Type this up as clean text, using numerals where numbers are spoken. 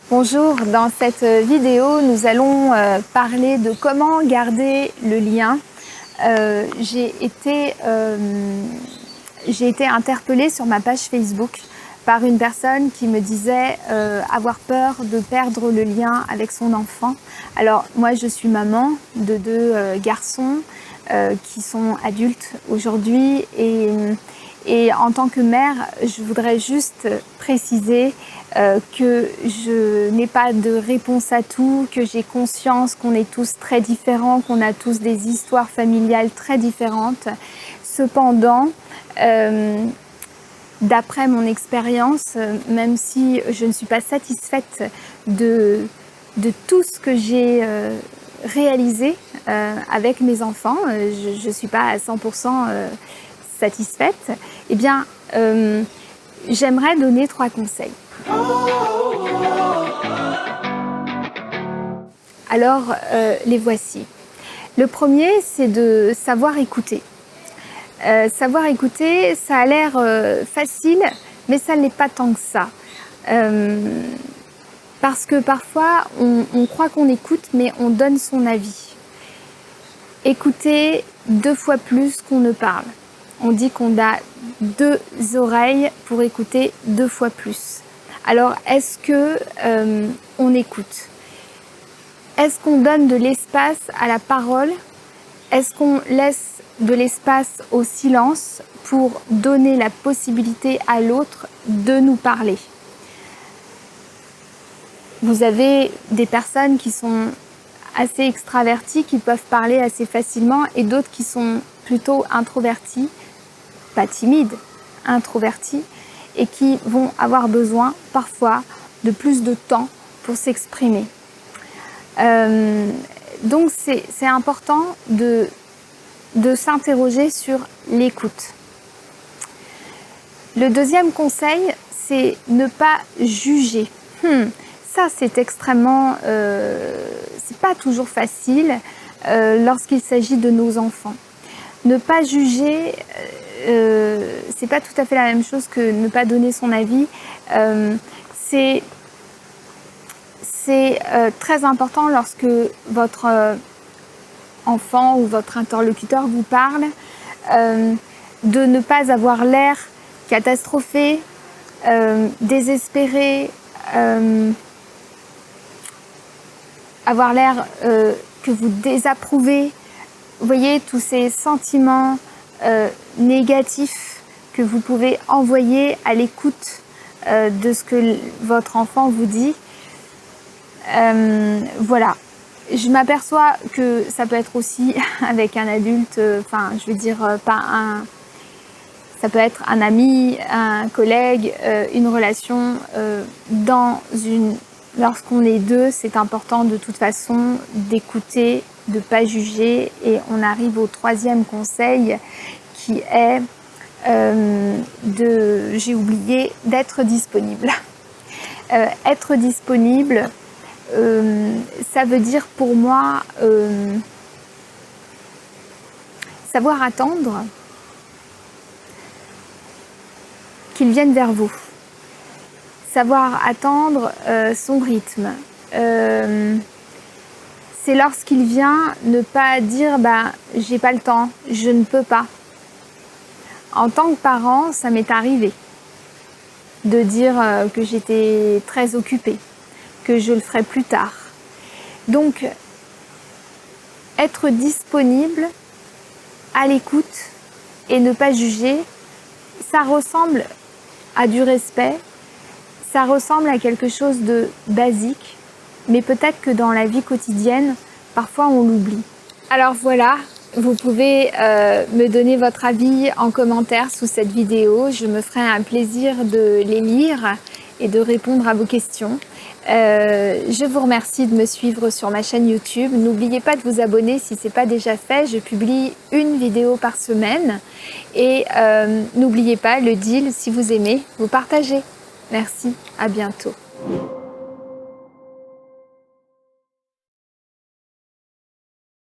Bonjour, dans cette vidéo, nous allons parler de comment garder le lien. J'ai été interpellée sur ma page Facebook par une personne qui me disait avoir peur de perdre le lien avec son enfant. Alors moi je suis maman de deux garçons qui sont adultes aujourd'hui et en tant que mère, je voudrais juste préciser que je n'ai pas de réponse à tout, que j'ai conscience qu'on est tous très différents, qu'on a tous des histoires familiales très différentes. Cependant, d'après mon expérience, même si je ne suis pas satisfaite de tout ce que j'ai réalisé avec mes enfants, je ne suis pas à 100% satisfaite, eh bien, j'aimerais donner 3 conseils. Alors, les voici. Le premier, c'est de savoir écouter. Savoir écouter, ça a l'air facile, mais ça ne l'est pas tant que ça. Parce que parfois, on croit qu'on écoute, mais on donne son avis. Écouter 2 fois plus qu'on ne parle. On dit qu'on a 2 oreilles pour écouter 2 fois plus. Alors, est-ce que on écoute? Est-ce qu'on donne de l'espace à la parole? Est-ce qu'on laisse de l'espace au silence pour donner la possibilité à l'autre de nous parler? Vous avez des personnes qui sont assez extraverties, qui peuvent parler assez facilement, et d'autres qui sont plutôt introverties, pas timides, introverties, et qui vont avoir besoin parfois de plus de temps pour s'exprimer. Donc c'est important de s'interroger sur l'écoute. Le deuxième conseil, c'est ne pas juger. Ça, c'est extrêmement... c'est pas toujours facile lorsqu'il s'agit de nos enfants. Ne pas juger, c'est pas tout à fait la même chose que ne pas donner son avis. C'est très important lorsque votre enfant ou votre interlocuteur vous parle, de ne pas avoir l'air catastrophé, désespéré, avoir l'air que vous désapprouvez. Vous voyez, tous ces sentiments négatifs que vous pouvez envoyer à l'écoute de ce que votre enfant vous dit. Voilà. Je m'aperçois que ça peut être aussi avec un adulte, enfin, je veux dire, pas un... Ça peut être un ami, un collègue, une relation lorsqu'on est deux, c'est important de toute façon d'écouter, de ne pas juger. Et on arrive au 3e conseil qui est j'ai oublié, d'être disponible. Être disponible, ça veut dire pour moi savoir attendre qu'il vienne vers vous. Savoir attendre son rythme. C'est lorsqu'il vient, ne pas dire j'ai pas le temps, je ne peux pas. En tant que parent, ça m'est arrivé de dire que j'étais très occupée, que je le ferai plus tard. Donc, être disponible, à l'écoute et ne pas juger, ça ressemble à du respect, ça ressemble à quelque chose de basique, mais peut-être que dans la vie quotidienne, parfois on l'oublie. Alors voilà, vous pouvez me donner votre avis en commentaire sous cette vidéo. Je me ferai un plaisir de les lire et de répondre à vos questions. Je vous remercie de me suivre sur ma chaîne YouTube. N'oubliez pas de vous abonner si ce n'est pas déjà fait. Je publie une vidéo par semaine. Et n'oubliez pas le deal, si vous aimez, vous partagez. Merci, à bientôt.